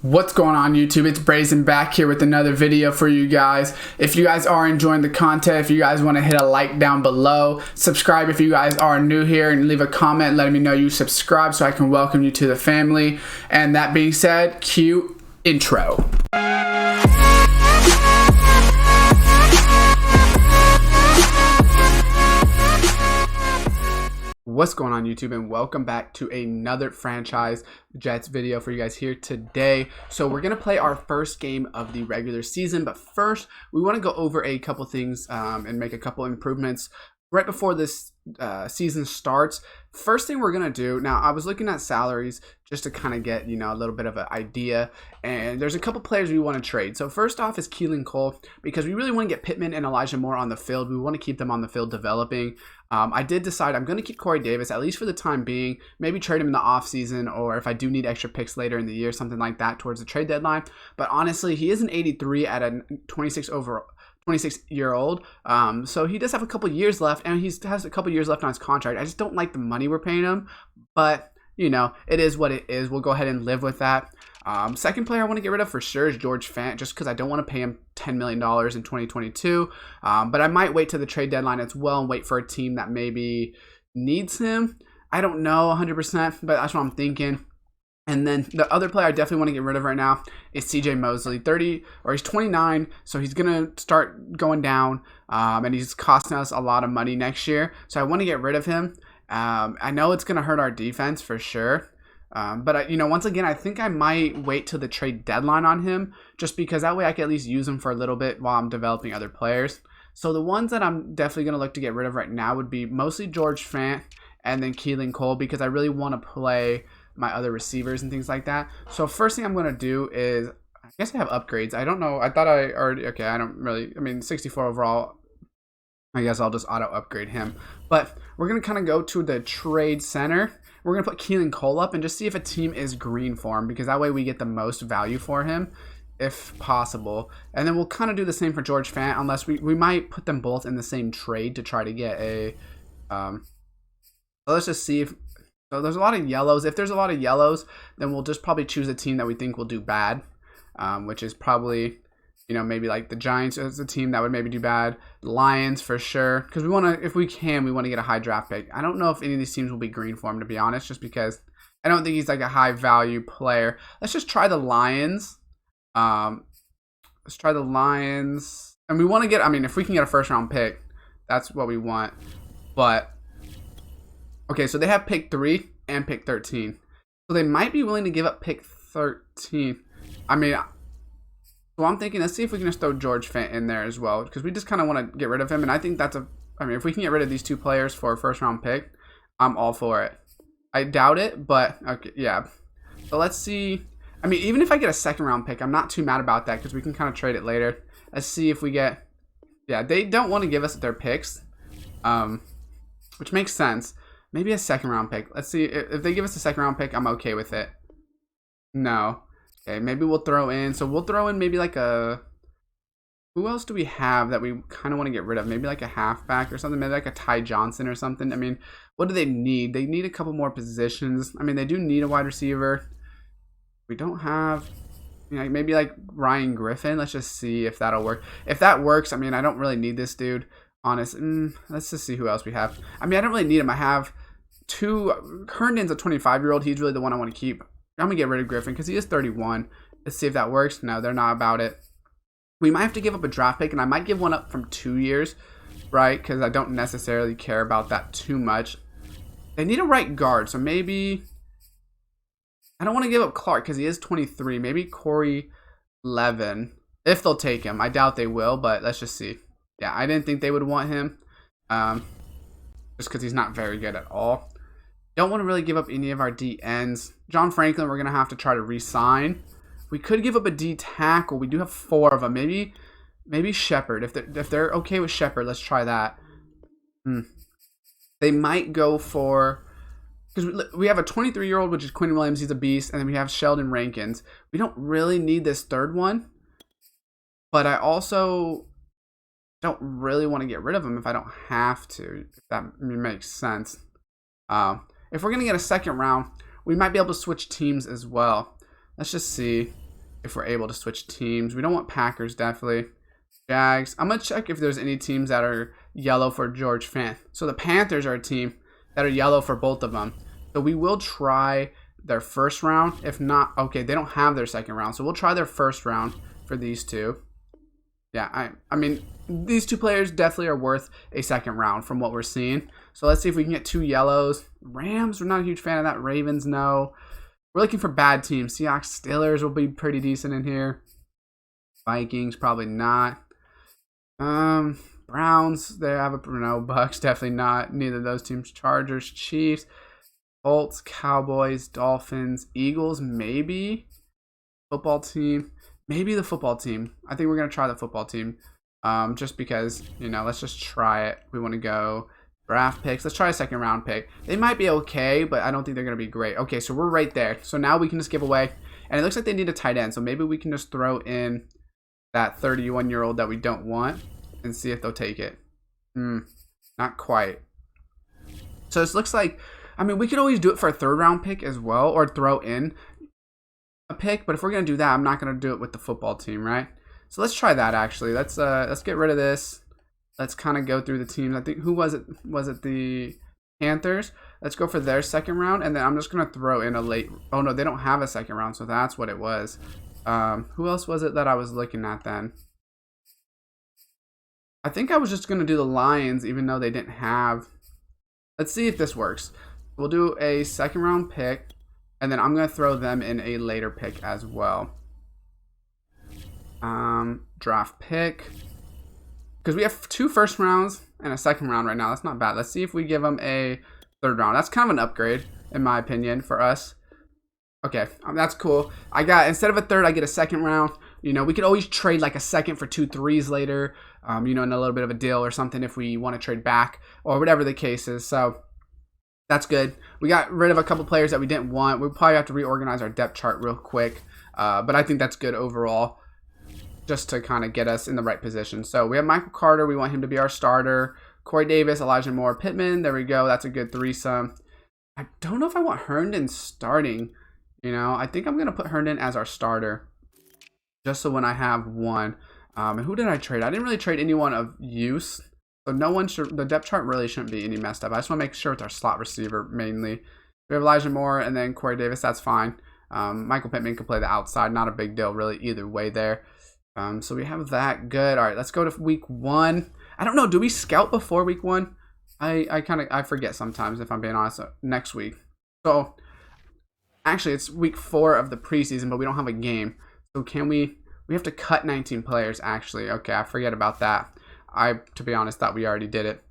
What's going on YouTube? It's Brazen back here with another video for you guys. If you guys are enjoying the content, if you guys want to hit a like down below, subscribe if you guys are new here, and leave a comment letting me know you subscribe so I can welcome you to the family. And that being said, cue intro. What's going on YouTube, and welcome back to another franchise Jets video for you guys here today. So we're gonna play our first game of the regular season, but first we want to go over a couple things and make a couple improvements right before this season starts. First thing we're gonna do, now I was looking at salaries just to kind of get, you know, a little bit of an idea, and there's a couple players we want to trade. So first off is Keelan Cole, because we really want to get Pittman and Elijah Moore on the field. We want to keep them on the field developing. I did decide I'm going to keep Corey Davis, at least for the time being, maybe trade him in the offseason, or if I do need extra picks later in the year, something like that towards the trade deadline. But honestly, he is an 83 at a 26-year-old, so he does have a couple years left, and he has a couple years left on his contract. I just don't like the money we're paying him, but you know, it is what it is. We'll go ahead and live with that. Second player I want to get rid of for sure is George Fant, just because I don't want to pay him $10 million in 2022. But I might wait to the trade deadline as well and wait for a team that maybe needs him. I don't know 100%, but that's what I'm thinking. And then the other player I definitely want to get rid of right now is CJ Mosley. He's 29, so he's going to start going down, and he's costing us a lot of money next year. So I want to get rid of him. I know it's going to hurt our defense for sure. But you know, once again, I think I might wait till the trade deadline on him, just because that way I can at least use him for a little bit while I'm developing other players. So the ones that I'm definitely going to look to get rid of right now would be mostly George Fant and then Keelan Cole, because I really want to play my other receivers and things like that. So first thing I'm going to do is, I guess I have upgrades. I don't know. I thought I already, okay, I don't really, I mean, 64 overall. I guess I'll just auto upgrade him. But we're going to kind of go to the trade center. We're going to put Keelan Cole up and just see if a team is green for him, because that way we get the most value for him if possible. And then we'll kind of do the same for George Fant, unless we might put them both in the same trade to try to get a so let's just see if, so there's a lot of yellows. If there's a lot of yellows, then we'll just probably choose a team that we think will do bad, which is probably, you know, maybe like the Giants as a team that would maybe do bad. Lions for sure, because we want to, if we can, we want to get a high draft pick. I don't know if any of these teams will be green for him, to be honest, just because I don't think he's like a high value player. Let's just try the Lions. Let's try the Lions, and we want to get, I mean, if we can get a first round pick, that's what we want. But okay, so they have pick 3 and pick 13, so they might be willing to give up pick 13. I mean, so I'm thinking, let's see if we can just throw George Fant in there as well, because we just kind of want to get rid of him. And I think that's I mean, if we can get rid of these two players for a first round pick, I'm all for it. I doubt it, but okay, yeah. So let's see. I mean, even if I get a second round pick, I'm not too mad about that, because we can kind of trade it later. Let's see if we get, yeah, they don't want to give us their picks, which makes sense. Maybe a second round pick. Let's see if they give us a second round pick, I'm okay with it. No. Okay, maybe we'll throw in, so we'll throw in maybe like a, who else do we have that we kind of want to get rid of? Maybe like a halfback or something, maybe like a Ty Johnson or something. I mean, what do they need? They need a couple more positions. I mean, they do need a wide receiver. We don't have, you know, maybe like Ryan Griffin. Let's just see if that'll work. If that works, I mean, I don't really need this dude, honest. Let's just see who else we have. I mean, I don't really need him. I have Herndon's a 25-year-old. He's really the one I want to keep. I'm going to get rid of Griffin because he is 31. Let's see if that works. No, they're not about it. We might have to give up a draft pick, and I might give one up from 2 years, right? Because I don't necessarily care about that too much. They need a right guard, so maybe, I don't want to give up Clark because he is 23. Maybe Corey Levin, if they'll take him. I doubt they will, but let's just see. Yeah, I didn't think they would want him, just because he's not very good at all. Don't want to really give up any of our D ends. John Franklin, we're going to have to try to re-sign. We could give up a D tackle. We do have 4 of them. Maybe Shepard. If they're okay with Shepard, let's try that. They might go for, because we have a 23-year-old, which is Quinn Williams. He's a beast. And then we have Sheldon Rankins. We don't really need this third one. But I also don't really want to get rid of him if I don't have to. If that makes sense. If we're going to get a second round, we might be able to switch teams as well. Let's just see. if we're able to switch teams. We don't want Packers, definitely. Jags. I'm going to check if there's any teams that are yellow for George Fant. So the Panthers are a team that are yellow for both of them. So we will try their first round. If not, okay, they don't have their second round. So we'll try their first round for these two. Yeah, I mean, these two players definitely are worth a second round from what we're seeing. So let's see if we can get 2 yellows. Rams, we're not a huge fan of that. Ravens, no. We're looking for bad teams. Seahawks, Steelers will be pretty decent in here. Vikings, probably not. Browns, they have a no. Bucks, definitely not. Neither of those teams. Chargers, Chiefs, Colts, Cowboys, Dolphins, Eagles, maybe. Football team, maybe the football team. I think we're gonna try the football team, just because, you know, let's just try it. We want to go draft picks. Let's try a second round pick. They might be okay, but I don't think they're gonna be great. Okay, so we're right there. So now we can just give away, and it looks like they need a tight end. So maybe we can just throw in that 31-year-old that we don't want and see if they'll take it. Not quite. So this looks like, I mean, we could always do it for a 3rd round pick as well, or throw in a pick. But if we're gonna do that, I'm not gonna do it with the football team, right? So let's try that actually. Let's get rid of this. Let's kind of go through the teams. I think, who was it? Was it the Panthers? Let's go for their second round, and then I'm just gonna throw in a late. Oh no, they don't have a second round, so that's what it was. Who else was it that I was looking at then? I think I was just going to do the Lions, even though they didn't have. Let's see if this works. We'll do a second round pick, and then I'm going to throw them in a later pick as well. Draft pick. Because we have 2 first rounds and a second round right now. That's not bad. Let's see if we give them a 3rd round. That's kind of an upgrade, in my opinion, for us. Okay, that's cool. I got, instead of a 3rd, I get a 2nd round. You know, we could always trade like a 2nd for 2 3s later, you know, in a little bit of a deal or something if we want to trade back or whatever the case is. So that's good. We got rid of a couple players that we didn't want. We'll probably have to reorganize our depth chart real quick. But I think that's good overall, just to kind of get us in the right position. So we have Michael Carter. We want him to be our starter. Corey Davis, Elijah Moore, Pittman. There we go. That's a good threesome. I don't know if I want Herndon starting. You know, I think I'm going to put Herndon as our starter, just so when I have one. And who did I trade? I didn't really trade anyone of use. So no one should, the depth chart really shouldn't be any messed up. I just want to make sure it's our slot receiver mainly. We have Elijah Moore and then Corey Davis. That's fine. Michael Pittman could play the outside. Not a big deal really either way there. So we have that good. All right, let's go to week 1. I don't know. Do we scout before week 1? I forget sometimes, if I'm being honest. Next week. So actually it's week 4 of the preseason, but we don't have a game. So can we have to cut 19 players actually. Okay, I forget about that. I, to be honest, thought we already did it.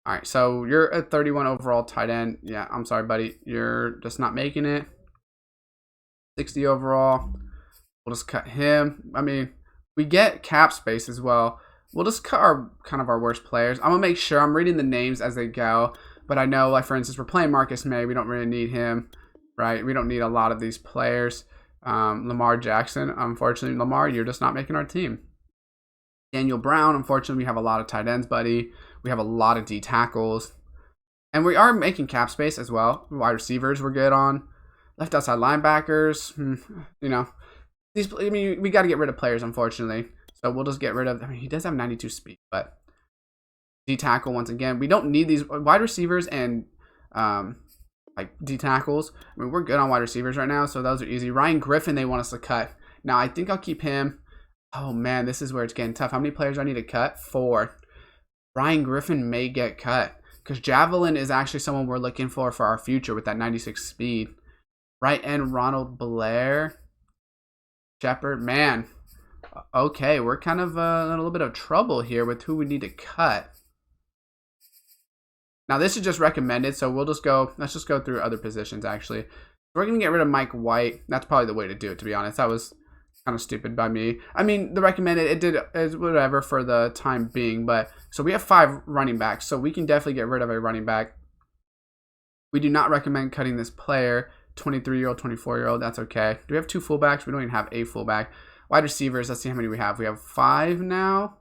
All right, so you're a 31 overall tight end. Yeah, I'm sorry, buddy. You're just not making it. 60 overall. We'll just cut him. I mean, we get cap space as well. We'll just cut our our worst players. I'm going to make sure I'm reading the names as they go. But I know, like, for instance, we're playing Marcus May. We don't really need him, right? We don't need a lot of these players. Lamar Jackson, unfortunately, Lamar, you're just not making our team. Daniel Brown, unfortunately, we have a lot of tight ends, buddy. We have a lot of D tackles. And we are making cap space as well. Wide receivers we're good on. Left outside linebackers, you know. I mean, we got to get rid of players, unfortunately. So we'll just get rid of, I mean, he does have 92 speed, but D tackle, once again, we don't need these wide receivers and like D tackles. I mean, we're good on wide receivers right now, so those are easy. Ryan Griffin, they want us to cut. Now, I think I'll keep him. Oh, man, this is where it's getting tough. How many players do I need to cut? 4. Ryan Griffin may get cut because Javelin is actually someone we're looking for our future with that 96 speed. Right end, Ronald Blair. Shepard, man. Okay, we're kind of in a little bit of trouble here with who we need to cut. Now, this is just recommended, so let's just go through other positions, actually. We're going to get rid of Mike White. That's probably the way to do it, to be honest. That was kind of stupid by me. I mean, the recommended, is whatever for the time being, but so we have 5 running backs, so we can definitely get rid of a running back. We do not recommend cutting this player. 23-year-old, 24-year-old, that's okay. Do we have 2 fullbacks? We don't even have a fullback. Wide receivers, let's see how many we have. We have 5 now.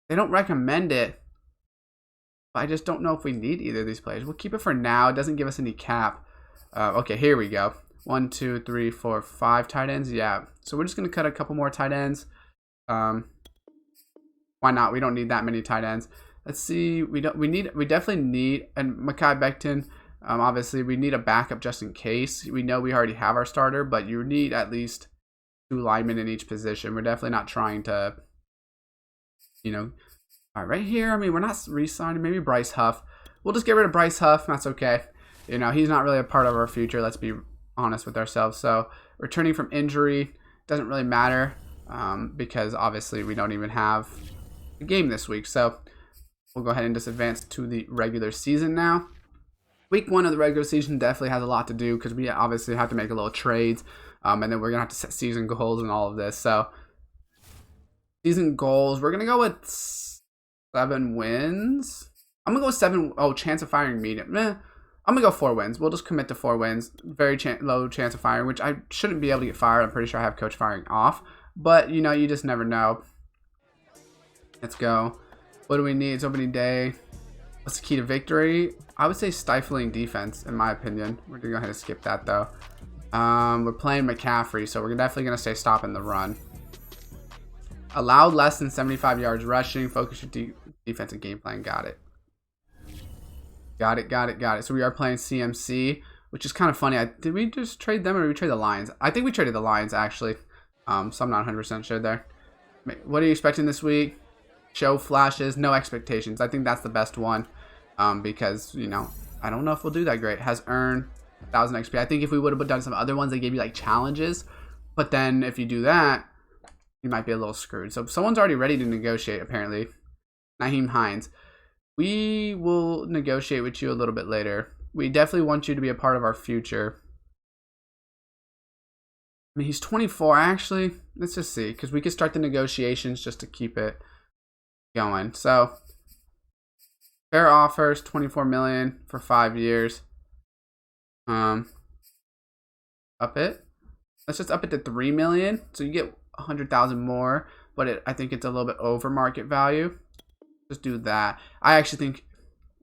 They don't recommend it. But I just don't know if we need either of these players. We'll keep it for now. It doesn't give us any cap. Okay, here we go. 1, 2, 3, 4, 5 tight ends. Yeah. So we're just gonna cut a couple more tight ends. Why not? We don't need that many tight ends. Let's see. We definitely need, and Mekhi Becton. Obviously, we need a backup just in case. We know we already have our starter, but you need at least 2 linemen in each position. We're definitely not trying to, you know. All right, right here. I mean, we're not re-signing. Maybe Bryce Huff. We'll just get rid of Bryce Huff. That's okay. You know, he's not really a part of our future. Let's be honest with ourselves. So returning from injury doesn't really matter because obviously we don't even have a game this week. So we'll go ahead and just advance to the regular season now. Week 1 of the regular season definitely has a lot to do because we obviously have to make a little trades. And then we're going to have to set season goals and all of this. So season goals, we're going to go with 7 wins. I'm going to go with 7. Oh, chance of firing medium. I'm going to go 4 wins. We'll just commit to 4 wins. Very low chance of firing, which I shouldn't be able to get fired. I'm pretty sure I have coach firing off. But, you know, you just never know. Let's go. What do we need? It's opening day. What's the key to victory? I would say stifling defense, in my opinion. We're going to go ahead and skip that, though. We're playing McCaffrey, so we're definitely going to stay stopping the run. Allowed less than 75 yards rushing. Focus your defensive game plan. Got it. Got it. So we are playing CMC, which is kind of funny. Did we just trade them or did we trade the Lions? I think we traded the Lions, actually. So I'm not 100% sure there. What are you expecting this week? Show flashes, no expectations. I think that's the best one because, you know, I don't know if we'll do that great. Has earned 1,000 XP. I think if we would have done some other ones, they gave you like challenges. But then if you do that, you might be a little screwed. So someone's already ready to negotiate, apparently. Naheem Hines. We will negotiate with you a little bit later. We definitely want you to be a part of our future. I mean, he's 24, actually. Let's just see, because we could start the negotiations just to keep it going. So, fair offers, $24 million for 5 years. Up it. Let's just up it to $3 million. So you get 100,000 more, but I think it's a little bit over market value. Just do that. I actually think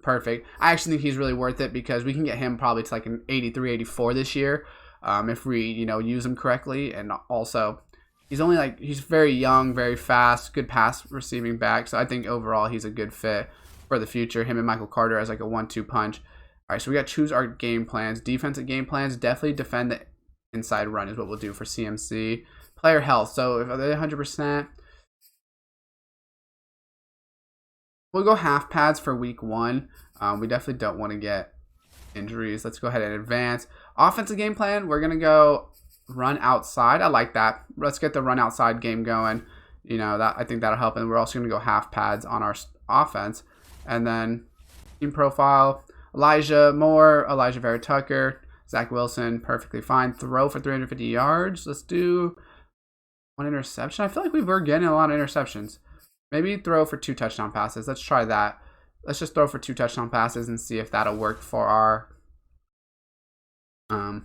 perfect. I actually think he's really worth it because we can get him probably to like an 83, 84 this year if we, you know, use him correctly. And also, he's very young, very fast, good pass receiving back. So I think overall he's a good fit for the future. Him and Michael Carter as like a 1-2 punch. All right, so we got to choose our game plans. Defensive game plans, definitely defend the inside run is what we'll do for CMC. Player health. So if they're 100%. We'll go half pads for week 1. We definitely don't want to get injuries. Let's go ahead and advance. Offensive game plan, we're going to go run outside. I like that. Let's get the run outside game going. You know, that I think that'll help. And we're also going to go half pads on our offense. And then team profile, Elijah Moore, Elijah Vera Tucker, Zach Wilson, perfectly fine. Throw for 350 yards. Let's do 1 interception. I feel like we were getting a lot of interceptions. Maybe throw for 2 touchdown passes. Let's try that. Let's just throw for 2 touchdown passes and see if that'll work for our... I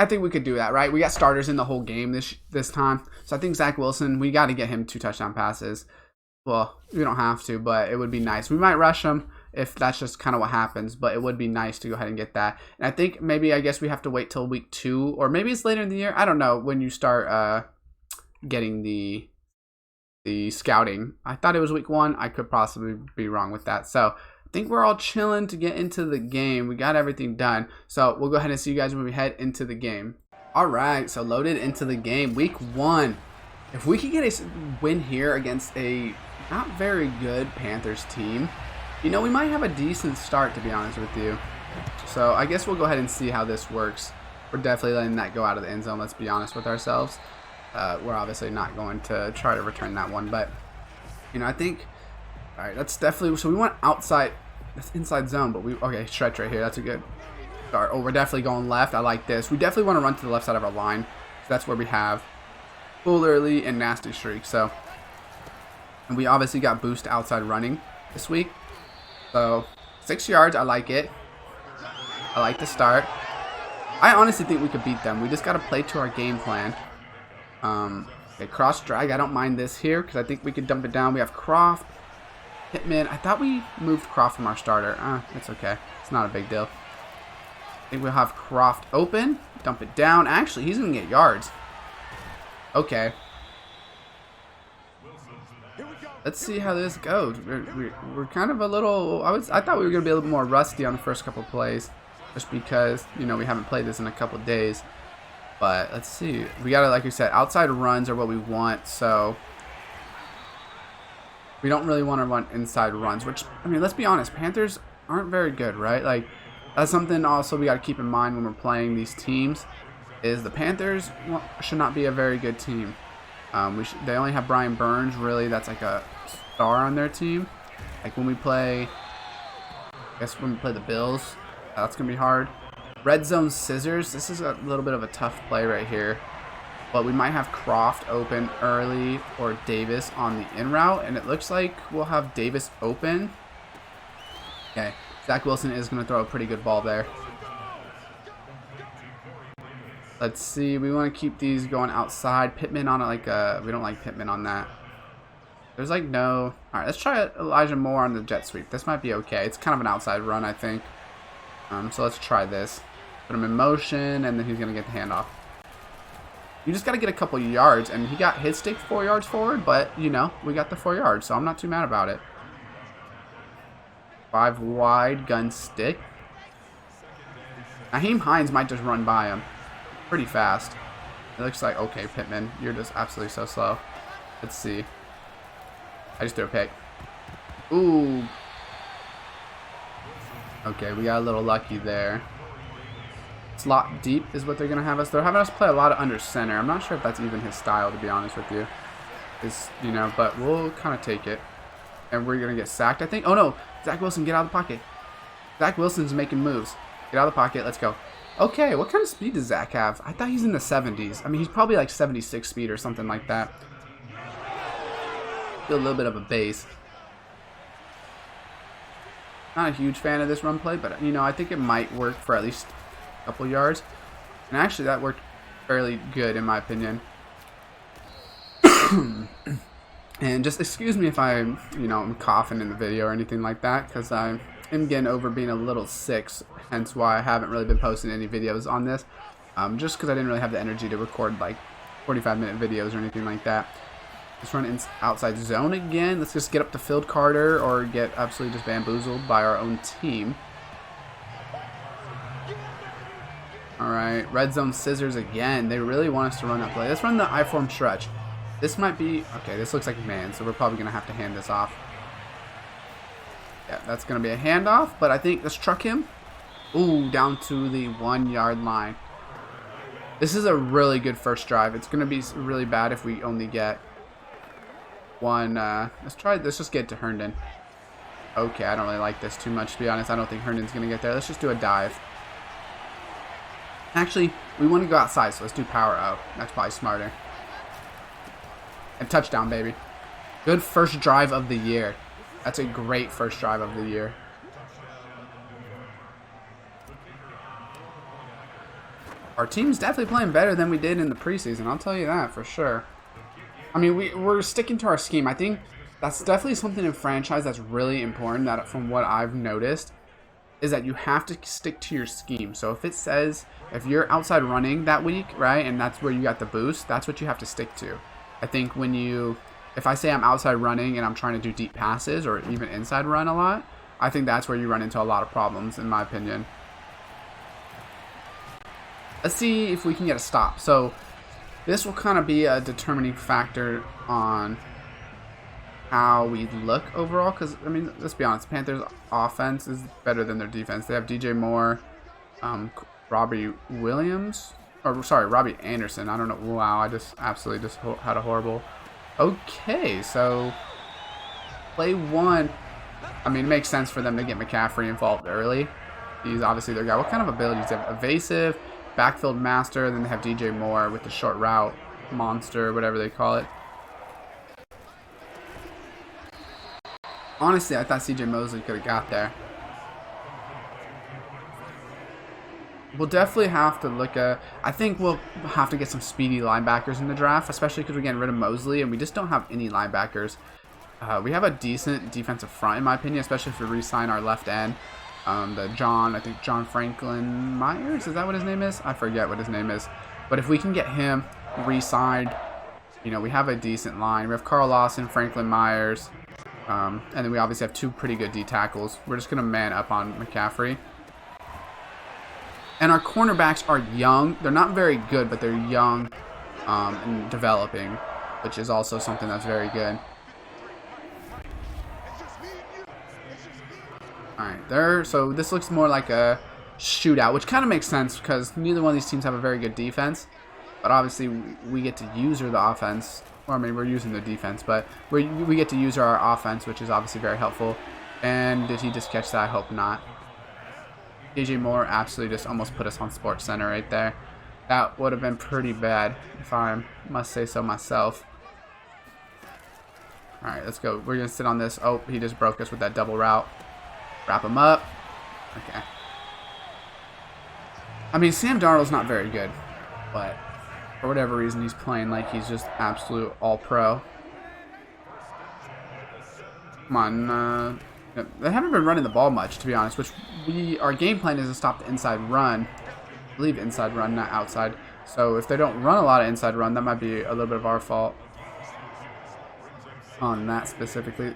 think we could do that, right? We got starters in the whole game this time. So I think Zach Wilson, we got to get him 2 touchdown passes. Well, we don't have to, but it would be nice. We might rush him if that's just kind of what happens, but it would be nice to go ahead and get that. And I think maybe, I guess we have to wait till week 2, or maybe it's later in the year. I don't know when you start getting the scouting. I thought it was week 1. I could possibly be wrong with that. So I think we're all chilling to get into the game. We got everything done. So we'll go ahead and see you guys when we head into the game. All right, so loaded into the game. Week 1. If we could get a win here against a not very good Panthers team, you know, we might have a decent start, to be honest with you. So I guess we'll go ahead and see how this works. We're definitely letting that go out of the end zone. Let's be honest with ourselves. We're obviously not going to try to return that one, but, you know, I think, all right, that's definitely, so we want outside, that's inside zone, but okay, stretch right here. That's a good start. Oh, we're definitely going left. I like this. We definitely want to run to the left side of our line. So that's where we have full early and nasty streak. So, and we obviously got boost outside running this week. So 6 yards. I like it. I like the start. I honestly think we could beat them. We just got to play to our game plan. Okay, cross drag. I don't mind this here because I think we could dump it down. We have Croft, Hitman. I thought we moved Croft from our starter. It's okay. It's not a big deal. I think we'll have Croft open. Dump it down. Actually, he's going to get yards. Okay. Let's see how this goes. We're kind of a little... I thought we were going to be a little bit more rusty on the first couple plays. Just because, you know, we haven't played this in a couple days. But let's see. We got to, like we said, outside runs are what we want. So we don't really want to run inside runs. Which, I mean, let's be honest. Panthers aren't very good, right? Like, that's something also we got to keep in mind when we're playing these teams. Is the Panthers should not be a very good team. They only have Brian Burns, really. That's like a star on their team. Like when we play, I guess when we play the Bills, that's going to be hard. Red zone scissors. This is a little bit of a tough play right here. But we might have Croft open early or Davis on the in route. And it looks like we'll have Davis open. Okay. Zach Wilson is going to throw a pretty good ball there. Let's see. We want to keep these going outside. Pittman on it like a... We don't like Pittman on that. There's like no... Alright, let's try Elijah Moore on the jet sweep. This might be okay. It's kind of an outside run, I think. So let's try this. Put him in motion, and then he's going to get the handoff. You just got to get a couple yards. And he got his stick 4 yards forward, but, you know, we got the 4 yards, so I'm not too mad about it. 5 wide, gun stick. Naheem Hines might just run by him pretty fast. It looks like, okay, Pittman, you're just absolutely so slow. Let's see. I just threw a pick. Ooh. Okay, we got a little lucky there. Slot deep is what they're going to have us. They're having us play a lot of under center. I'm not sure if that's even his style, to be honest with you. You know, but we'll kind of take it. And we're going to get sacked, I think. Oh, no. Zach Wilson, get out of the pocket. Zach Wilson's making moves. Get out of the pocket. Let's go. Okay, what kind of speed does Zach have? I thought he's in the 70s. I mean, he's probably like 76 speed or something like that. Feel a little bit of a base. Not a huge fan of this run play, but, you know, I think it might work for at least a couple yards. And actually, that worked fairly good, in my opinion. And just excuse me if I'm coughing in the video or anything like that, because I am getting over being a little sick, hence why I haven't really been posting any videos on this. Just because I didn't really have the energy to record like 45-minute videos or anything like that. Let's run outside zone again. Let's just get up to Field Carter or get absolutely just bamboozled by our own team. Alright, red zone scissors again. They really want us to run that play. Let's run the I-form stretch. This might be... Okay, this looks like man, so we're probably going to have to hand this off. Yeah, that's going to be a handoff, but I think let's truck him. Ooh, down to the 1 yard line. This is a really good first drive. It's going to be really bad if we only get one. Let's just get to Herndon. Okay, I don't really like this too much, to be honest. I don't think Herndon's going to get there. Let's just do a dive. Actually, we want to go outside, so let's do power O. That's probably smarter. And touchdown, baby. Good first drive of the year. That's a great first drive of the year. Our team's definitely playing better than we did in the preseason. I'll tell you that for sure. I mean, we're sticking to our scheme. I think that's definitely something in franchise that's really important, that from what I've noticed, is that you have to stick to your scheme. So if it says, if you're outside running that week, right, and that's where you got the boost, that's what you have to stick to. I think if I say I'm outside running and I'm trying to do deep passes or even inside run a lot, I think that's where you run into a lot of problems, in my opinion. Let's see if we can get a stop. So this will kind of be a determining factor on how we look overall. Because, I mean, let's be honest, Panthers' offense is better than their defense. They have DJ Moore, Robbie Anderson. I don't know. Wow, I just absolutely just had a horrible... Okay, so play one. I mean, it makes sense for them to get McCaffrey involved early. He's obviously their guy. What kind of abilities? They have evasive, backfield master, then they have DJ Moore with the short route monster, whatever they call it. Honestly, I thought CJ Mosley could have got there. We'll definitely have to look at... I think we'll have to get some speedy linebackers in the draft, especially because we're getting rid of Mosley, and we just don't have any linebackers. We have a decent defensive front, in my opinion, especially if we re-sign our left end. I think John Franklin Myers, is that what his name is? I forget what his name is. But if we can get him re-signed, you know, we have a decent line. We have Carl Lawson, Franklin Myers, and then we obviously have 2 pretty good D tackles. We're just going to man up on McCaffrey. And our cornerbacks are young. They're not very good, but they're young and developing, which is also something that's very good. Alright, there. So this looks more like a shootout, which kind of makes sense because neither one of these teams have a very good defense. But obviously, we get to use the offense. Or, I mean, we're using the defense, but we get to use our offense, which is obviously very helpful. And did he just catch that? I hope not. DJ Moore absolutely just almost put us on Sports Center right there. That would have been pretty bad, if I must say so myself. Alright, let's go. We're going to sit on this. Oh, he just broke us with that double route. Wrap him up. Okay. I mean, Sam Darnold's not very good, but for whatever reason, he's playing like he's just absolute all-pro. Come on. They haven't been running the ball much, to be honest, which our game plan is to stop the inside run. I believe inside run, not outside. So if they don't run a lot of inside run, that might be a little bit of our fault on that specifically.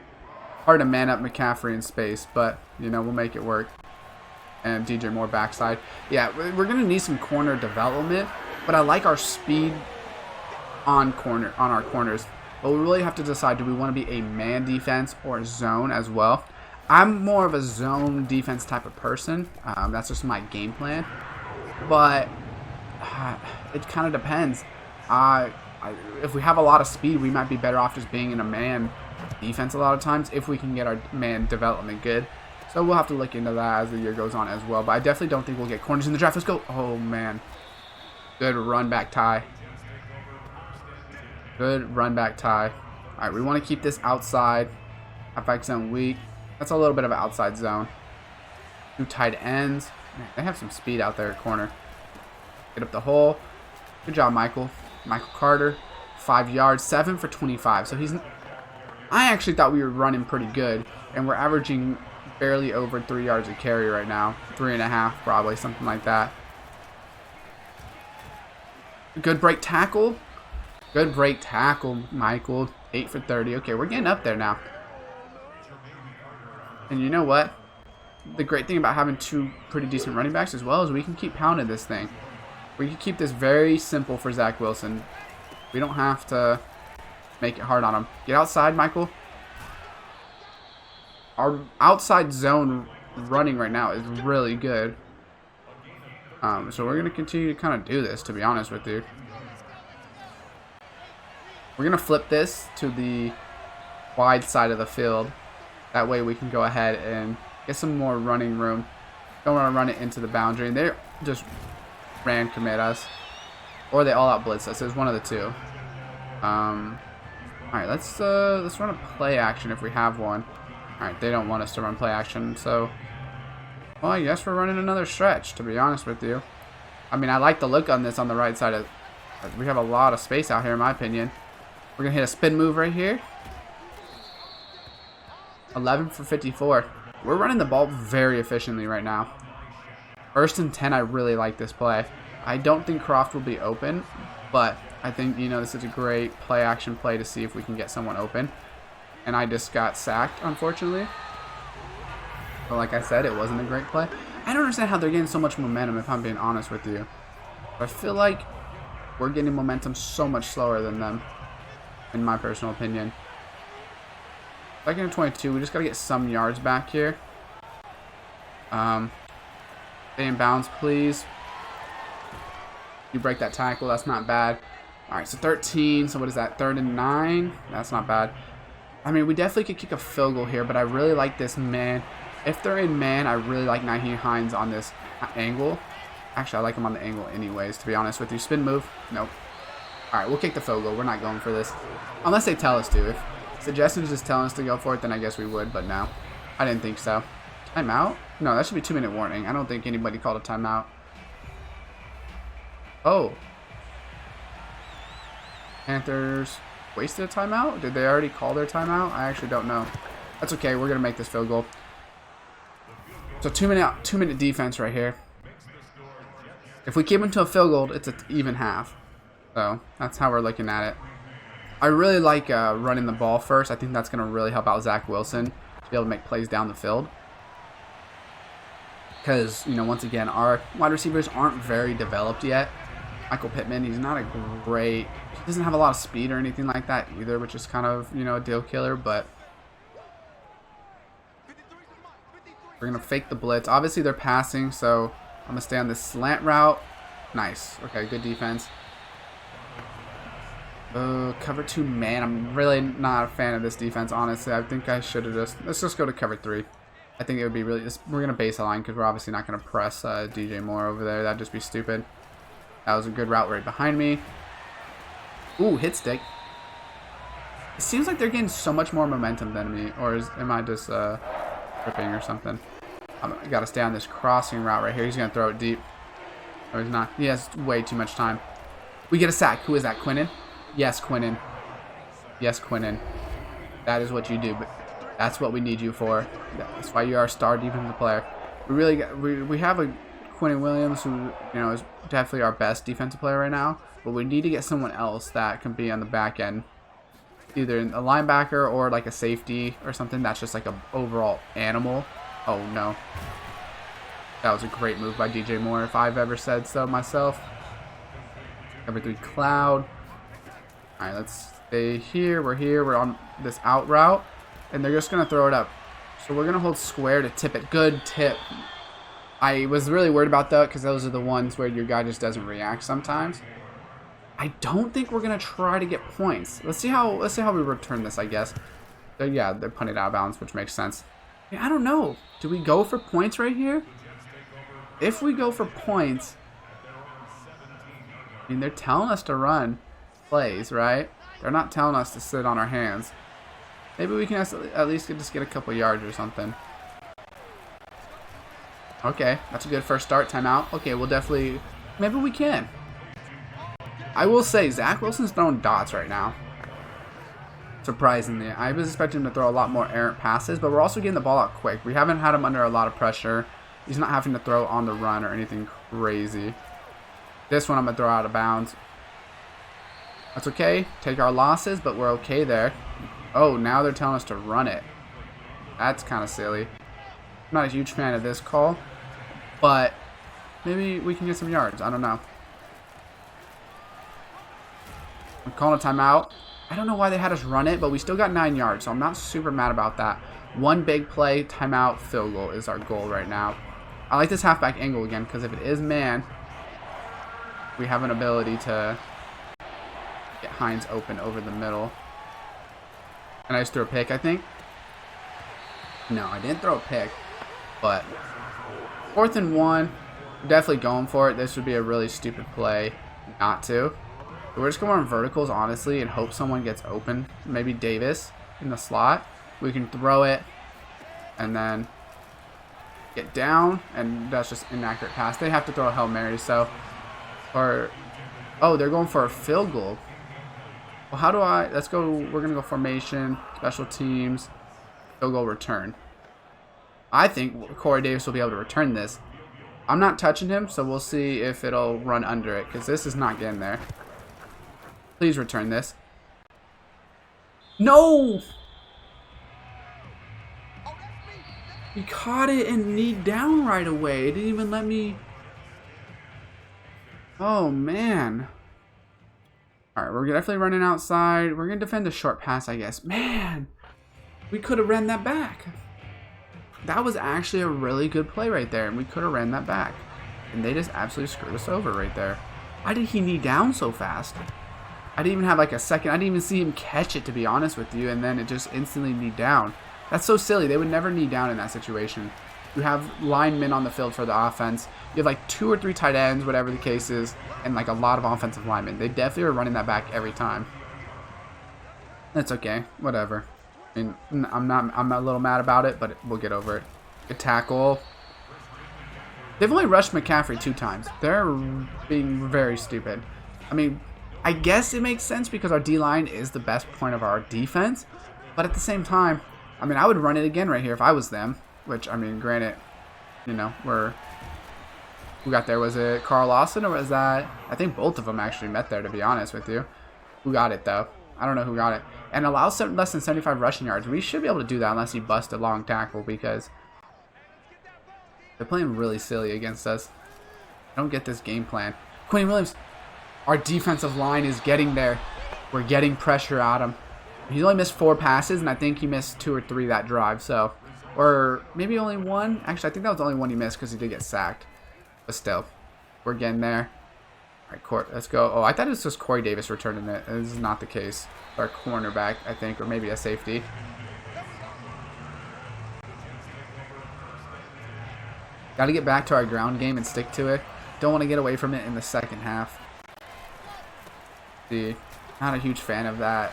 Hard to man up McCaffrey in space, but, you know, we'll make it work. And DJ Moore backside. Yeah, we're going to need some corner development, but I like our speed on our corners. But we really have to decide, do we want to be a man defense or zone as well? I'm more of a zone defense type of person. That's just my game plan. But it kind of depends. If we have a lot of speed, we might be better off just being in a man defense a lot of times if we can get our man development good. So we'll have to look into that as the year goes on as well. But I definitely don't think we'll get corners in the draft. Let's go. Oh, man. Good run back tie. Good run back tie. All right, we want to keep this outside. Halfback zone weak. That's a little bit of an outside zone. 2 tight ends. Man, they have some speed out there at corner. Get up the hole. Good job, Michael. Michael Carter. 5 yards. 7 for 25. So he's... I actually thought we were running pretty good. And we're averaging barely over 3 yards a carry right now. 3.5 probably. Something like that. Good break tackle. Good break tackle, Michael. 8 for 30. Okay, we're getting up there now. And you know what? The great thing about having 2 pretty decent running backs as well is we can keep pounding this thing. We can keep this very simple for Zach Wilson. We don't have to make it hard on him. Get outside, Michael. Our outside zone running right now is really good. So we're going to continue to kind of do this, to be honest with you. We're going to flip this to the wide side of the field. That way we can go ahead and get some more running room. Don't want to run it into the boundary. And they just ran commit us. Or they all out blitz us. It's one of the two. Alright, let's run a play action if we have one. Alright, they don't want us to run play action, so... Well, I guess we're running another stretch, to be honest with you. I mean, I like the look on this on the right side of... We have a lot of space out here, in my opinion. We're going to hit a spin move right here. 11 for 54. We're running the ball very efficiently right now. 1st and 10, I really like this play. I don't think Croft will be open, but I think, you know, this is a great play action play to see if we can get someone open. And I just got sacked, unfortunately. But like I said, it wasn't a great play. I don't understand how they're getting so much momentum, if I'm being honest with you. I feel like we're getting momentum so much slower than them, in my personal opinion. 2nd and 22, we just got to get some yards back here. Stay in bounds, please. You break that tackle, that's not bad. Alright, so 13, so what is that, 3rd and 9? That's not bad. I mean, we definitely could kick a field goal here, but I really like this man. If they're in man, I really like Nyheim Hines on this angle. Actually, I like him on the angle anyways, to be honest with you. Spin move? Nope. Alright, we'll kick the field goal. We're not going for this. Unless they tell us to. If suggestions just telling us to go for it, then I guess we would, but no. I didn't think so. Timeout? No, that should be 2-minute warning. I don't think anybody called a timeout. Oh. Panthers wasted a timeout? Did they already call their timeout? I actually don't know. That's okay. We're going to make this field goal. So 2-minute defense right here. If we keep him to a field goal, it's an even half. So that's how we're looking at it. I really like running the ball first. I think that's going to really help out Zach Wilson to be able to make plays down the field. Because, you know, once again, our wide receivers aren't very developed yet. Michael Pittman, he's not a great... He doesn't have a lot of speed or anything like that either, which is kind of, you know, a deal killer. But we're going to fake the blitz. Obviously, they're passing, so I'm going to stay on this slant route. Nice. Okay, good defense. Cover 2 man. I'm really not a fan of this defense, honestly. I think I should have just... Let's just go to cover 3. I think it would be really... We're going to base a line because we're obviously not going to press DJ Moore over there. That'd just be stupid. That was a good route right behind me. Ooh, hit stick. It seems like they're getting so much more momentum than me. Or am I just tripping or something? I got to stay on this crossing route right here. He's going to throw it deep. Or he's not. He has way too much time. We get a sack. Who is that, Quinnen? Yes, Quinnen. Yes, Quinnen. That is what you do. But that's what we need you for. That's why you are a star defensive player. We really got, we have a Quinnen Williams who, you know, is definitely our best defensive player right now. But we need to get someone else that can be on the back end, either a linebacker or like a safety or something that's just like an overall animal. Oh no, that was a great move by DJ Moore if I've ever said so myself. Cover 3 cloud. All right, let's stay here. We're here. We're on this out route. And they're just going to throw it up. So we're going to hold square to tip it. Good tip. I was really worried about that because those are the ones where your guy just doesn't react sometimes. I don't think we're going to try to get points. Let's see how we return this, I guess. Yeah, they're punted out of bounds, which makes sense. I don't know. Do we go for points right here? If we go for points, I mean, they're telling us to run plays, right? They're not telling us to sit on our hands. Maybe we can at least just get a couple yards or something. Okay, that's a good first start. Timeout. Okay, we'll definitely... Maybe we can. I will say, Zach Wilson's throwing dots right now. Surprisingly. I was expecting him to throw a lot more errant passes, but we're also getting the ball out quick. We haven't had him under a lot of pressure. He's not having to throw on the run or anything crazy. This one I'm going to throw out of bounds. That's okay. Take our losses, but we're okay there. Oh, now they're telling us to run it. That's kind of silly. I'm not a huge fan of this call, but maybe we can get some yards. I don't know. I'm calling a timeout. I don't know why they had us run it, but we still got 9 yards, so I'm not super mad about that. One big play, timeout, field goal is our goal right now. I like this halfback angle again, because if it is man, we have an ability to get Hines open over the middle. And I just threw a pick, I think. No, I didn't throw a pick. But 4th and 1, definitely going for it. This would be a really stupid play not to. But we're just going on verticals, honestly, and hope someone gets open. Maybe Davis in the slot. We can throw it and then get down, and that's just inaccurate pass. They have to throw a Hail Mary, so... Or... Oh, they're going for a field goal. Well, how do I... Let's go... We're going to go formation, special teams, field goal return. I think Corey Davis will be able to return this. I'm not touching him, so we'll see if it'll run under it, because this is not getting there. Please return this. No! He caught it and kneed down right away. It didn't even let me... Oh, man. Alright, we're definitely running outside. We're going to defend the short pass, I guess. Man! We could have ran that back. That was actually a really good play right there, and we could have ran that back. And they just absolutely screwed us over right there. Why did he knee down so fast? I didn't even have like a second. I didn't even see him catch it, to be honest with you, and then it just instantly kneed down. That's so silly. They would never knee down in that situation. You have linemen on the field for the offense. You have like 2 or 3 tight ends, whatever the case is, and like a lot of offensive linemen. They definitely are running that back every time. That's okay. Whatever. I mean, I'm a little mad about it, but we'll get over it. Good tackle. They've only rushed McCaffrey 2 times. They're being very stupid. I mean, I guess it makes sense because our D-line is the best point of our defense, but at the same time, I mean, I would run it again right here if I was them, which, I mean, granted, you know, who got there? Was it Carl Lawson or was that? I think both of them actually met there, to be honest with you. Who got it, though? I don't know who got it. And allows less than 75 rushing yards. We should be able to do that unless you bust a long tackle because they're playing really silly against us. I don't get this game plan. Quinn Williams, our defensive line is getting there. We're getting pressure at him. He's only missed 4 passes, and I think he missed 2 or 3 that drive. So, or maybe only 1. Actually, I think that was the only one he missed because he did get sacked. But still, we're getting there. All right, let's go. Oh, I thought it was just Corey Davis returning it. This is not the case. Our cornerback, I think, or maybe a safety. Got to get back to our ground game and stick to it. Don't want to get away from it in the second half. See, not a huge fan of that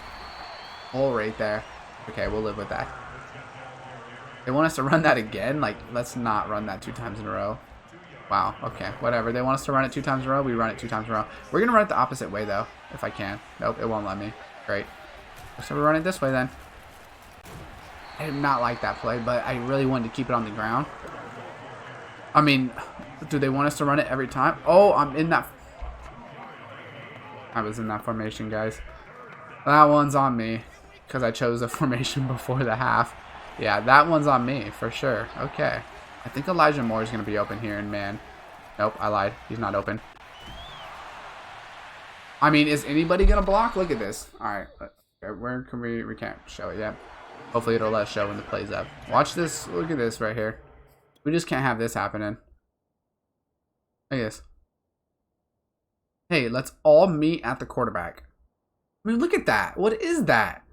hole right there. Okay, we'll live with that. They want us to run that again? Like, let's not run that 2 times in a row. Wow, okay, whatever. They want us to run it 2 times in a row, we run it 2 times in a row. We're going to run it the opposite way, though, if I can. Nope, it won't let me. Great. So we run it this way, then. I did not like that play, but I really wanted to keep it on the ground. I mean, do they want us to run it every time? Oh, I'm in that. I was in that formation, guys. That one's on me because I chose a formation before the half. Yeah, that one's on me for sure. Okay. I think Elijah Moore is going to be open here, and man. Nope, I lied. He's not open. I mean, is anybody going to block? Look at this. All right. Where can we can't show it yet. Hopefully it'll let us show when the play's up. Watch this. Look at this right here. We just can't have this happening. Look at this. Hey, let's all meet at the quarterback. I mean, look at that. What is that?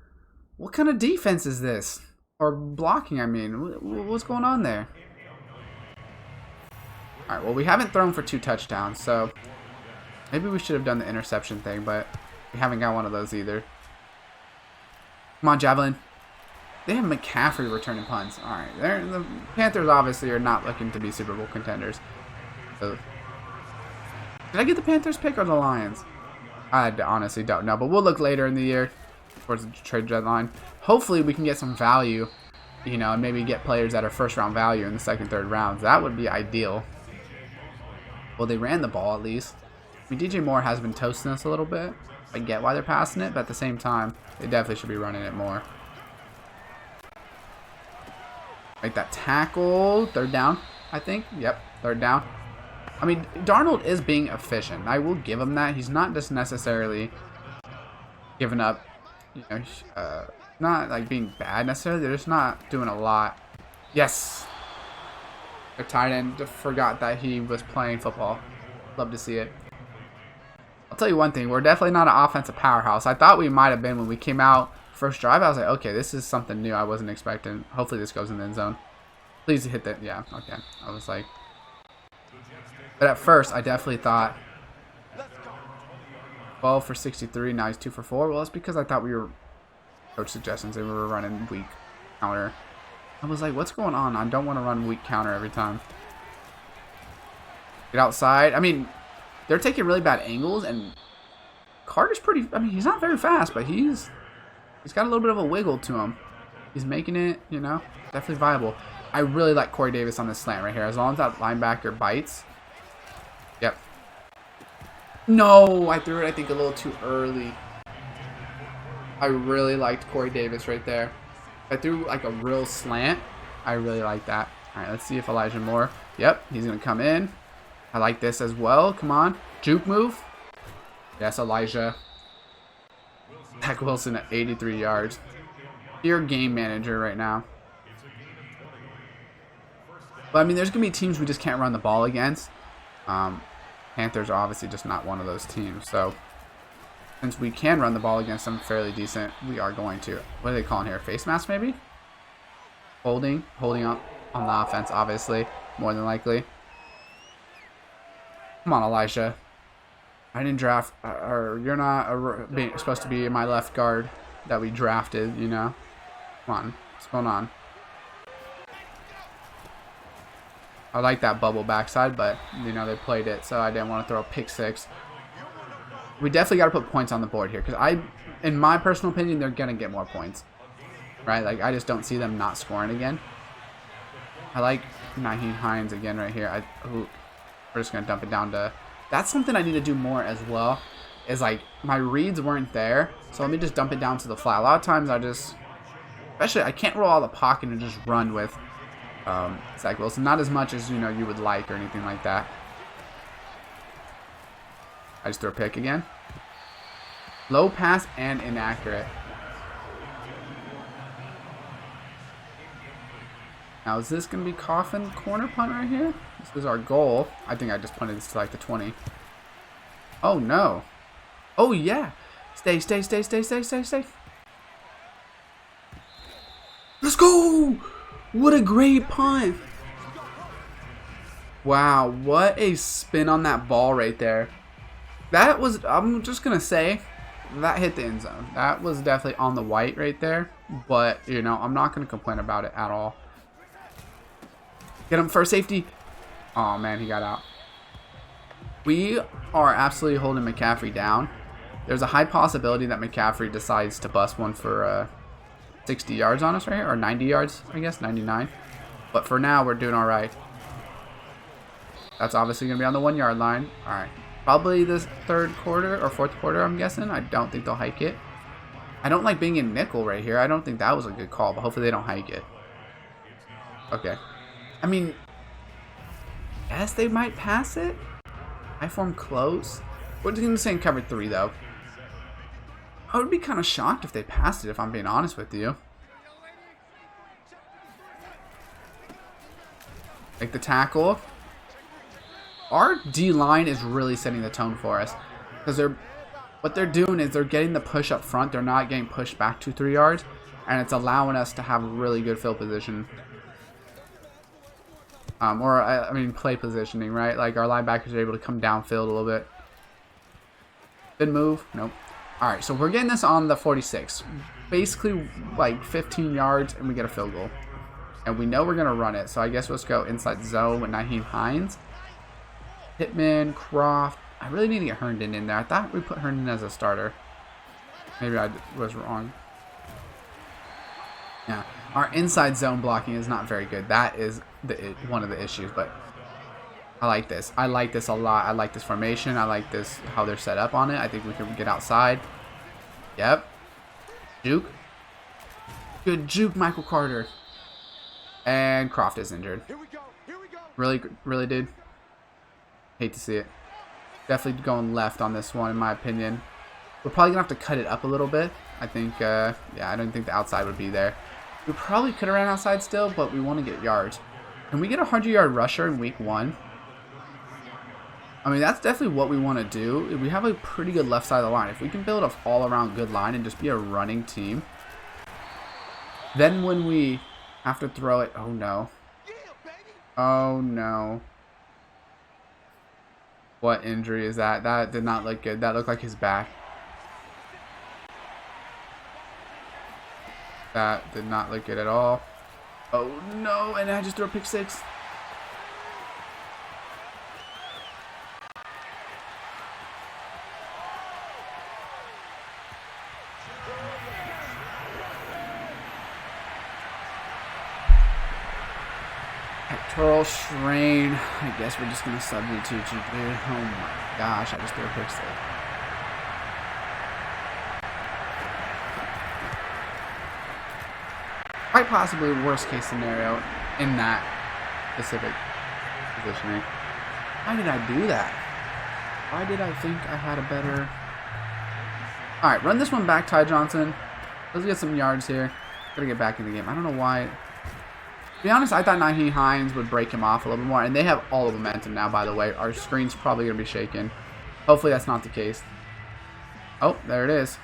What kind of defense is this? Or blocking, I mean. What's going on there? Alright, well, we haven't thrown for 2 touchdowns, so maybe we should have done the interception thing, but we haven't got one of those either. Come on, Javelin. They have McCaffrey returning punts. Alright, the Panthers obviously are not looking to be Super Bowl contenders. So, did I get the Panthers pick or the Lions? I honestly don't know, but we'll look later in the year towards the trade deadline. Hopefully we can get some value, you know, and maybe get players that are first-round value in the second, third rounds. That would be ideal. Well, they ran the ball at least. I mean, DJ Moore has been toasting us a little bit. I get why they're passing it, but at the same time, they definitely should be running it more. Make that tackle. 3rd down, I think. Yep, 3rd down. I mean, Darnold is being efficient. I will give him that. He's not just necessarily giving up, you know, not like being bad necessarily. They're just not doing a lot. Yes. A tight end forgot that he was playing football. Love to see it. I'll tell you one thing. We're definitely not an offensive powerhouse. I thought we might have been when we came out first drive. I was like, okay, this is something new I wasn't expecting. Hopefully this goes in the end zone. Please hit that. Yeah, okay. I was like... But at first, I definitely thought 12 for 63. Now he's 2 for 4. Well, that's because I thought we were... Coach suggestions and we were running weak counter. I was like, what's going on? I don't want to run weak counter every time. Get outside. I mean, they're taking really bad angles, and Carter's pretty... I mean, he's not very fast, but he's got a little bit of a wiggle to him. He's making it, you know, definitely viable. I really like Corey Davis on this slant right here. As long as that linebacker bites. Yep. No, I threw it, I think, a little too early. I really liked Corey Davis right there. I threw like a real slant. I really like that. All right, let's see if Elijah Moore. Yep, he's going to come in. I like this as well. Come on. Juke move. Yes, Elijah. Zach Wilson at 83 yards. You're game manager right now. But, I mean, there's going to be teams we just can't run the ball against. Panthers are obviously just not one of those teams. So, since we can run the ball against them fairly decent, we are going to. What are they calling here? Face mask, maybe? Holding on the offense, obviously, more than likely. Come on, Elijah. I didn't draft, or you're not supposed to be my left guard that we drafted, you know? Come on, what's going on? I like that bubble backside, but, you know, they played it, so I didn't want to throw a pick six. We definitely got to put points on the board here, because in my personal opinion, they're going to get more points. Right? Like, I just don't see them not scoring again. I like Nyheim Hines again right here. We're just going to dump it down to... That's something I need to do more as well. Is like, my reads weren't there. So let me just dump it down to the flat. A lot of times I just... Especially, I can't roll out of the pocket and just run with Zach Wilson. Not as much as, you know, you would like or anything like that. I just threw a pick again. Low pass and inaccurate. Now, is this going to be Coffin corner punt right here? This is our goal. I think I just punted this to like the 20. Oh, no. Oh, yeah. Stay. Let's go. What a great punt. Wow, what a spin on that ball right there. That was, I'm just going to say, that hit the end zone. That was definitely on the white right there. But, you know, I'm not going to complain about it at all. Get him for safety. Oh, man, he got out. We are absolutely holding McCaffrey down. There's a high possibility that McCaffrey decides to bust one for 60 yards on us right here. Or 90 yards, I guess, 99. But for now, we're doing all right. That's obviously going to be on the 1 yard line. All right. Probably this third quarter or fourth quarter, I'm guessing. I don't think they'll hike it. I don't like being in nickel right here. I don't think that was a good call, but hopefully they don't hike it. Okay. I mean, yes, they might pass it. I form close. We're going to say in cover 3, though. I would be kind of shocked if they passed it, if I'm being honest with you. Make the tackle. Our D-line is really setting the tone for us. Because what they're doing is they're getting the push up front. They're not getting pushed back 2-3 yards. And it's allowing us to have really good field position. I mean, play positioning, right? Like, our linebackers are able to come downfield a little bit. Good move. Nope. All right, so we're getting this on the 46. Basically, like, 15 yards, and we get a field goal. And we know we're going to run it, so I guess let's go inside zone with Nyheim Hines. Pittman, Croft. I really need to get Herndon in there. I thought we put Herndon as a starter. Maybe I was wrong. Yeah, our inside zone blocking is not very good. That is one of the issues, but I like this. I like this a lot. I like this formation. I like this, how they're set up on it. I think we can get outside. Yep. Juke. Good juke, Michael Carter. And Croft is injured. Really, dude? Hate to see it. Definitely going left on this one, in my opinion. We're probably going to have to cut it up a little bit. I think, yeah, I don't think the outside would be there. We probably could have ran outside still, but we want to get yards. Can we get a 100-yard rusher in week 1? I mean, that's definitely what we want to do. We have a pretty good left side of the line. If we can build an all-around good line and just be a running team, then when we have to throw it... Oh, no. Oh, no. What injury is that? That did not look good. That looked like his back. That did not look good at all. Oh, no. And I just threw a pick 6. Pectoral strain. I guess we're just going to substitute you, dude. Oh my gosh, I just threw a pick 6. Quite possibly worst case scenario in that specific positioning. Why did I do that? Why did I think I had a better... Alright, run this one back, Ty Johnson. Let's get some yards here. Gotta get back in the game. I don't know why... To be honest, I thought Nyheim Hines would break him off a little bit more. And they have all the momentum now, by the way. Our screen's probably going to be shaking. Hopefully that's not the case. Oh, there it is.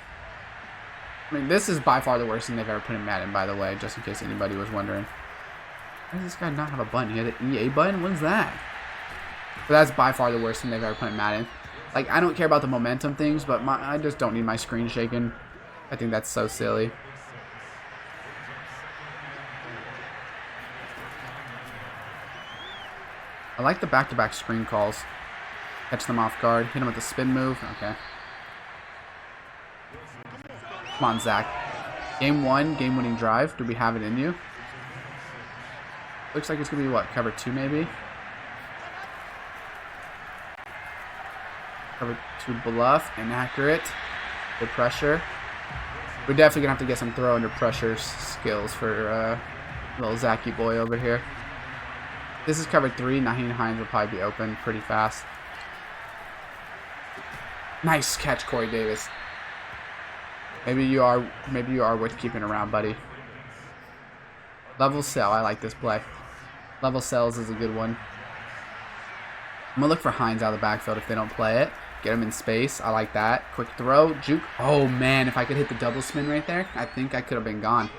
I mean, this is by far the worst thing they've ever put in Madden, by the way, just in case anybody was wondering. Why does this guy not have a button? He had an EA button? What is that? But that's by far the worst thing they've ever put in Madden. Like, I don't care about the momentum things, but I just don't need my screen shaking. I think that's so silly. I like the back-to-back screen calls. Catch them off guard. Hit them with the spin move. Okay. Come on, Zach. Game 1, game-winning drive. Do we have it in you? Looks like it's going to be, what, cover 2 maybe? Cover 2 bluff. Inaccurate. Good pressure. We're definitely going to have to get some throw under pressure skills for little Zachy boy over here. This is cover 3. Naheem Hines will probably be open pretty fast. Nice catch, Corey Davis. Maybe you are worth keeping around, buddy. Level sell. I like this play. Level sells is a good one. I'm gonna look for Hines out of the backfield if they don't play it. Get him in space. I like that. Quick throw. Juke. Oh man, if I could hit the double spin right there, I think I could have been gone.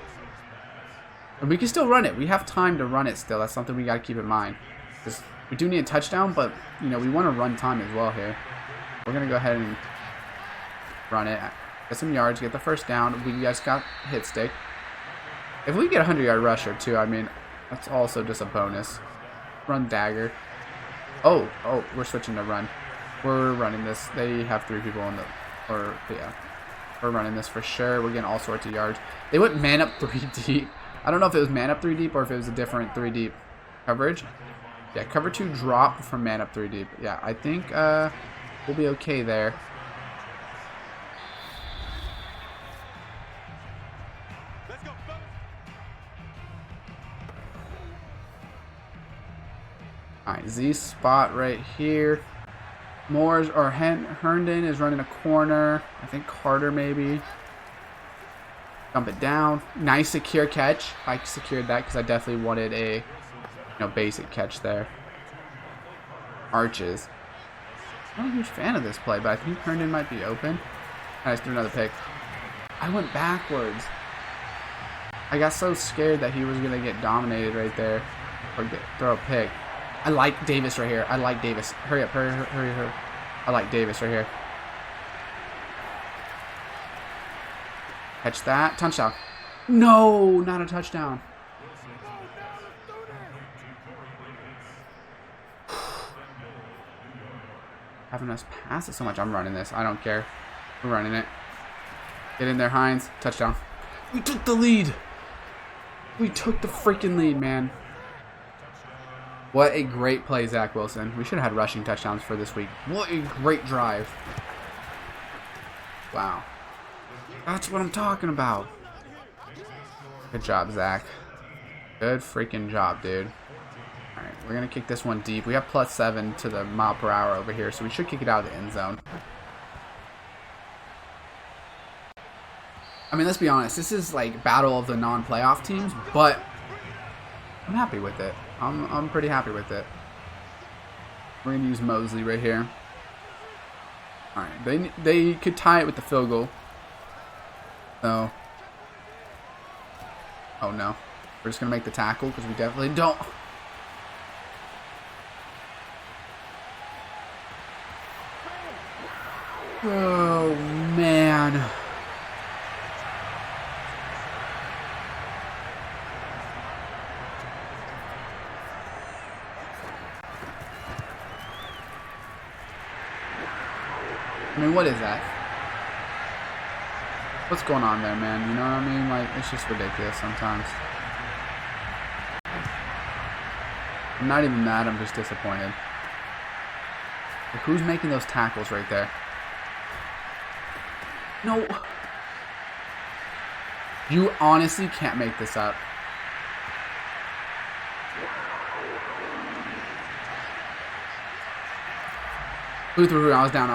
And we can still run it. We have time to run it still. That's something we gotta keep in mind. Because we do need a touchdown, but you know we want to run time as well here. We're gonna go ahead and run it. Get some yards. Get the first down. We just got hit stick. If we get a 100-yard rusher too, I mean, that's also just a bonus. Run dagger. Oh, we're switching to run. We're running this. They have 3 people in the, yeah. We're running this for sure. We're getting all sorts of yards. They went man up 3 deep. I don't know if it was man up 3 deep or if it was a different 3 deep coverage. Yeah, cover 2 drop from man up 3 deep. Yeah, I think we'll be okay there. Alright, Z spot right here. Moore's or Herndon is running a corner. I think Carter maybe. Dump it down. Nice secure catch. I secured that because I definitely wanted a basic catch there. Arches. I'm not a huge fan of this play, but I think Herndon might be open. I just threw another pick. I went backwards. I got so scared that he was going to get dominated right there. Or throw a pick. I like Davis right here. I like Davis. Hurry up, hurry. I like Davis right here. Catch that. Touchdown. No, not a touchdown. Having us pass it so much. I'm running this. I don't care. We're running it. Get in there, Hines. Touchdown. We took the lead. We took the freaking lead, man. What a great play, Zach Wilson. We should have had rushing touchdowns for this week. What a great drive. Wow. That's what I'm talking about. Good job, Zach. Good freaking job, dude. Alright, we're going to kick this one deep. We have +7 to the mile per hour over here, so we should kick it out of the end zone. I mean, let's be honest. This is like battle of the non-playoff teams, but I'm happy with it. I'm pretty happy with it. We're going to use Mosley right here. Alright, they could tie it with the field goal. So, oh no. We're just going to make the tackle because we definitely don't. Oh, man. I mean, what is that? What's going on there, man? You know what I mean? Like, it's just ridiculous sometimes. I'm not even mad, I'm just disappointed. Like, who's making those tackles right there? No. You honestly can't make this up. I was down.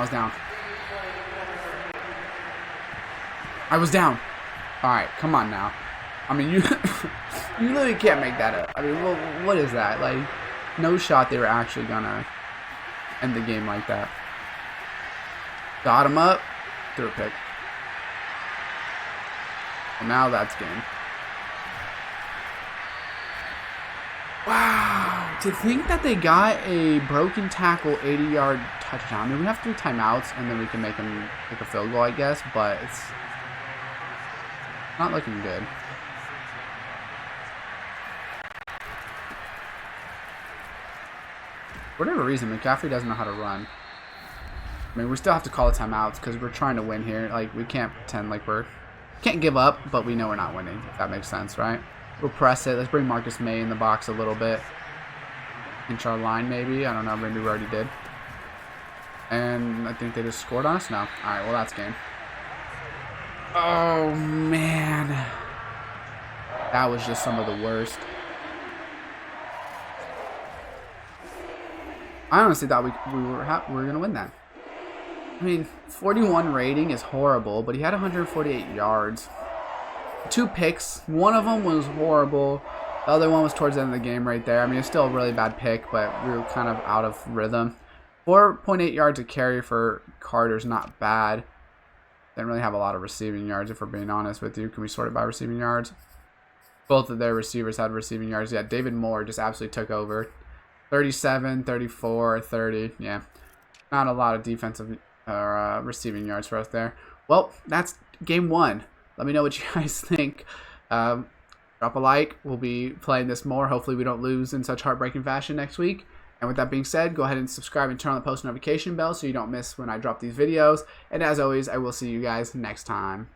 I was down. Alright, come on now. I mean, you you literally can't make that up. I mean, what is that? Like, no shot they were actually gonna end the game like that. Got him up. Threw a pick. Well, now that's game. Wow. To think that they got a broken tackle 80-yard touchdown. I mean, we have 3 timeouts, and then we can make them take a field goal, I guess, but it's not looking good. For whatever reason, McCaffrey doesn't know how to run. I mean, we still have to call the timeouts because we're trying to win here. Like, we can't pretend like can't give up, but we know we're not winning, if that makes sense, right? We'll press it. Let's bring Marcus May in the box a little bit. Inch our line, maybe. I don't know. Maybe we already did. And I think they just scored on us. No. All right. Well, that's game. Oh man, that was just some of the worst. I honestly thought we were gonna win that. I mean, 41 rating is horrible, but he had 148 yards. 2 picks. One of them was horrible. The other one was towards the end of the game right there. I mean, it's still a really bad pick, but we were kind of out of rhythm. 4.8 yards a carry for Carter's not bad. Didn't really have a lot of receiving yards, if we're being honest with you. Can we sort it by receiving yards? Both of their receivers had receiving yards. Yeah, David Moore just absolutely took over. 37, 34, 30. Yeah, not a lot of defensive or receiving yards for us there. Well, that's game 1. Let me know what you guys think. Drop a like. We'll be playing this more. Hopefully we don't lose in such heartbreaking fashion next week. And with that being said, go ahead and subscribe and turn on the post notification bell so you don't miss when I drop these videos. And as always, I will see you guys next time.